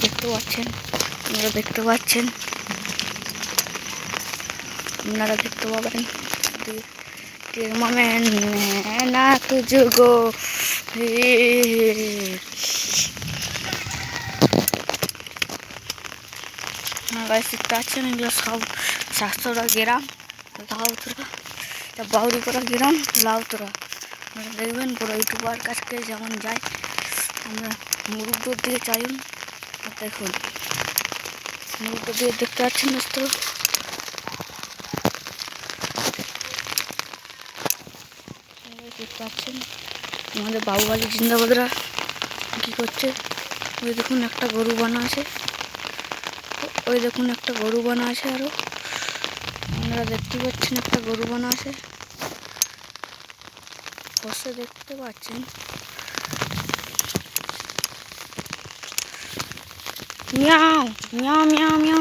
দেখতে পাচ্ছেন, আপনারা দেখতে পাচ্ছেন, আপনারা দেখতে পাবেন। টিরমামেন না তুঝগো দেখতে পাচ্ছেন, এগুলো সব শাস্তরা গ্রাম, লাউতরা, বাউরিপাড়া গ্রাম, লাউতরা। আপনারা দেখবেন পুরো ইউটিউবার কাছকে যেমন যায়, আমরা মুরুব্বর দিকে চাই। দেখুন মুরুব্বর দিকে দেখতে পাচ্ছেন দোস্ত, দেখতে পাচ্ছেন আমাদের বাবুবালি জিন্দাবাদরা কী করছে। ওই দেখুন একটা গরু বানা আছে, ওই দেখুন একটা গরু বানা আছে, আরও আপনারা দেখতে পাচ্ছেন একটা গরু বানা আছে, বসে দেখতে পাচ্ছেন। মিয়াও মিয়াও মিয়াও মিয়াও।